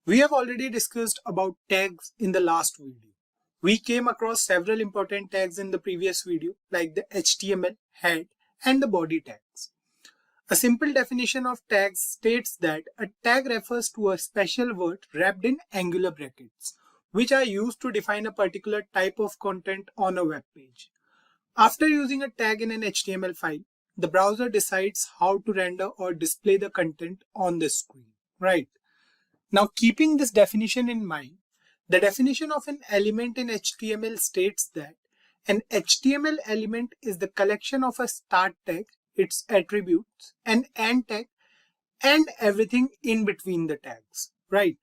We have already discussed about tags in the last video. We came across several important tags in the previous video like the HTML, head and the body tags. A simple definition of tags states that a tag refers to a special word wrapped in angular brackets, which are used to define a particular type of content on a web page. After using a tag in an HTML file, the browser decides how to render or display the content on the screen, right? Now, keeping this definition in mind, the definition of an element in HTML states that an HTML element is the collection of a start tag, its attributes, an end tag, and everything in between the tags, right?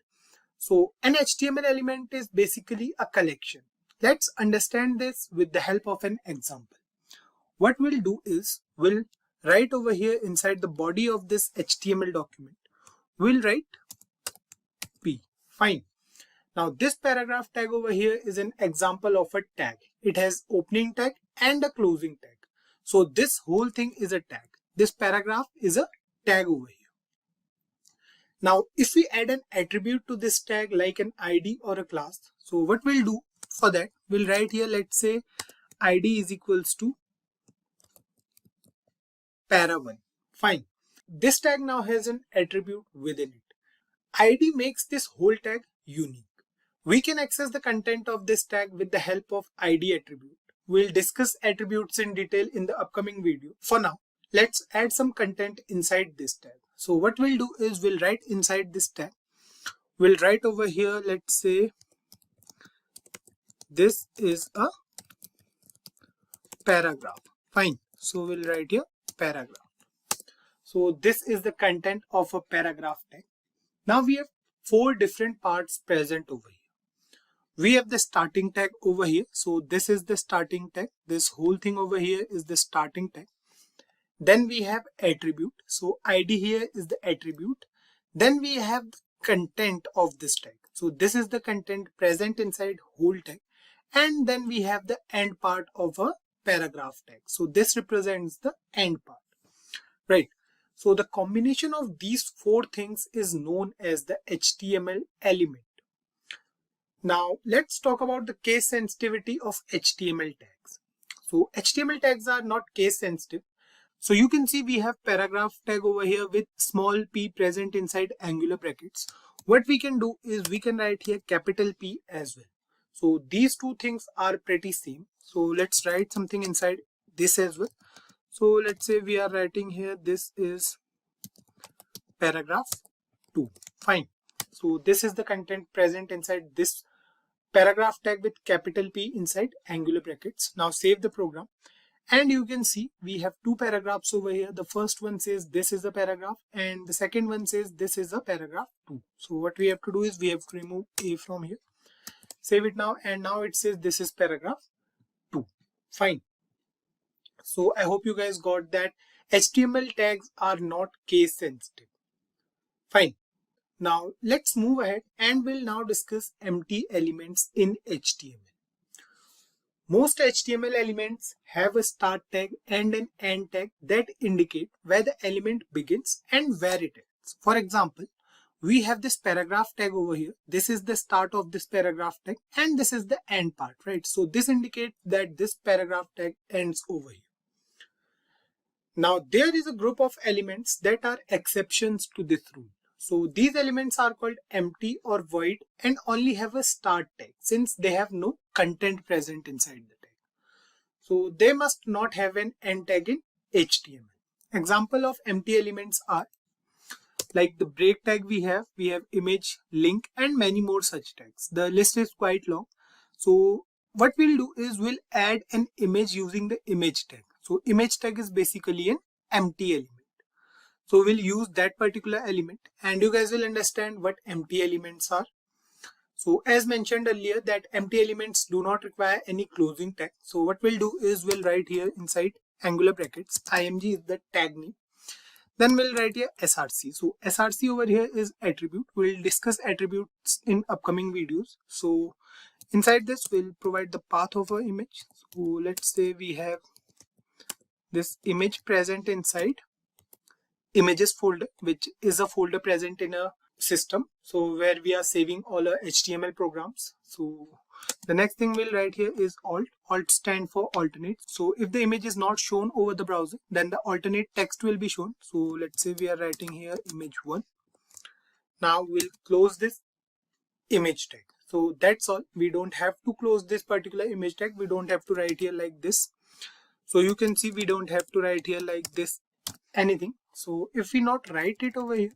So an HTML element is basically a collection. Let's understand this with the help of an example. What we'll do is we'll write over here inside the body of this HTML document. We'll write P. Fine. Now this paragraph tag over here is an example of a tag. It has opening tag and a closing tag. So this whole thing is a tag. This paragraph is a tag over here. Now if we add an attribute to this tag like an ID or a class, so what we'll do for that, we'll write here, let's say ID is equals to para1. Fine. This tag now has an attribute within it. ID makes this whole tag unique. We can access the content of this tag with the help of ID attribute. We'll discuss attributes in detail in the upcoming video. For now, let's add some content inside this tag. So what we'll do is we'll write inside this tag. We'll write over here, let's say this is a paragraph. Fine. So we'll write here paragraph. So this is the content of a paragraph tag. Now we have 4 different parts present over here. We have the starting tag over here. So this is the starting tag. This whole thing over here is the starting tag. Then we have attribute. So ID here is the attribute. Then we have the content of this tag. So this is the content present inside whole tag. And then we have the end part of a paragraph tag. So this represents the end part, right? So the combination of these 4 things is known as the HTML element. Now let's talk about the case sensitivity of HTML tags. So HTML tags are not case sensitive. So you can see we have paragraph tag over here with small p present inside angular brackets. What we can do is we can write here capital P as well. So these 2 things are pretty same. So let's write something inside this as well. So let's say we are writing here, this is paragraph 2. Fine. So this is the content present inside this paragraph tag with capital P inside angular brackets. Now save the program. And you can see we have 2 paragraphs over here. The first one says this is a paragraph and the second one says this is a paragraph 2. So what we have to do is we have to remove A from here. Save it now, and now it says this is paragraph 2. Fine. So I hope you guys got that HTML tags are not case sensitive. Fine. Now let's move ahead and we'll now discuss empty elements in HTML. Most HTML elements have a start tag and an end tag that indicate where the element begins and where it ends. For example, we have this paragraph tag over here. This is the start of this paragraph tag and this is the end part, right? So this indicates that this paragraph tag ends over here. Now there is a group of elements that are exceptions to this rule. So these elements are called empty or void and only have a start tag since they have no content present inside the tag. So they must not have an end tag in HTML. Example of empty elements are like the break tag we have image, link and many more such tags. The list is quite long. So what we'll do is we'll add an image using the image tag. So image tag is basically an empty element. So we'll use that particular element and you guys will understand what empty elements are. So as mentioned earlier that empty elements do not require any closing tag. So what we'll do is we'll write here inside angular brackets, img is the tag name. Then we'll write here src. So src over here is attribute. We'll discuss attributes in upcoming videos. So inside this we'll provide the path of our image. So let's say we have this image present inside images folder, which is a folder present in a system, so where we are saving all our HTML programs. So the next thing we'll write here is alt stand for alternate. So if the image is not shown over the browser, then the alternate text will be shown. So let's say we are writing here image1. Now we'll close this image tag. So that's all. We don't have to close this particular image tag. We don't have to write here like this. So you can see we don't have to write here like this anything. So if we not write it over here,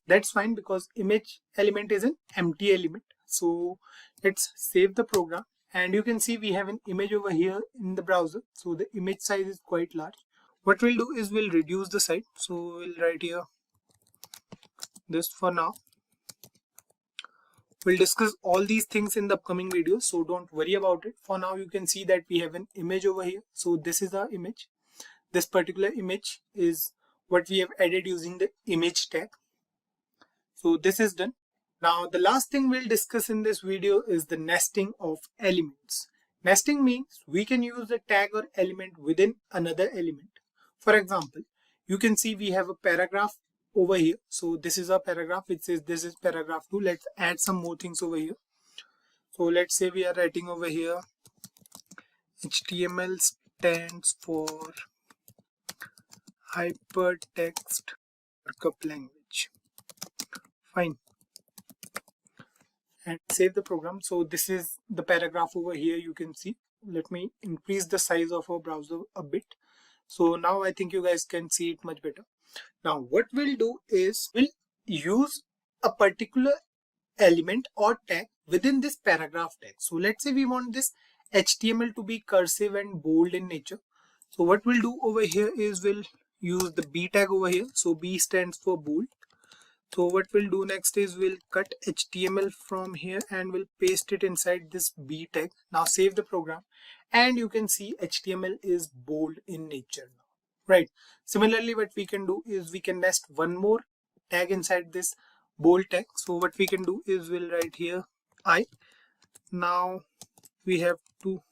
that's fine, because image element is an empty element. So let's save the program, and you can see we have an image over here in the browser. So the image size is quite large. What we'll do is we'll reduce the size. So we'll write here this for now. We'll discuss all these things in the upcoming videos, so don't worry about it. For now, you can see that we have an image over here. So this is our image. This particular image is what we have added using the image tag. So this is done. Now the last thing we'll discuss in this video is the nesting of elements. Nesting means we can use a tag or element within another element. For example, you can see we have a paragraph over here. So this is a paragraph which says this is paragraph 2. Let's add some more things over here. So let's say we are writing over here HTML stands for hypertext markup language. Fine. And save the program. So this is the paragraph over here, you can see. Let me increase the size of our browser a bit. So now I think you guys can see it much better. Now what we'll do is we'll use a particular element or tag within this paragraph tag. So let's say we want this HTML to be cursive and bold in nature. So what we'll do over here is we'll use the B tag over here. So B stands for bold. So what we'll do next is we'll cut HTML from here and we'll paste it inside this B tag. Now save the program, and you can see HTML is bold in nature now, right? Similarly, what we can do is we can nest one more tag inside this bold tag. So what we can do is we'll write here I. Now we have to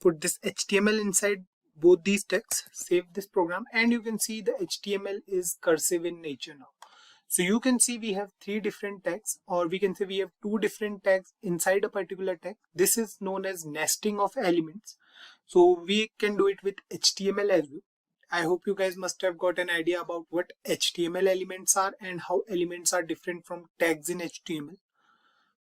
put this HTML inside both these tags. Save this program, and you can see the HTML is cursive in nature now. So you can see we have three different tags, or we can say we have two different tags inside a particular tag. This is known as nesting of elements. So we can do it with HTML as well. I hope you guys must have got an idea about what HTML elements are and how elements are different from tags in HTML.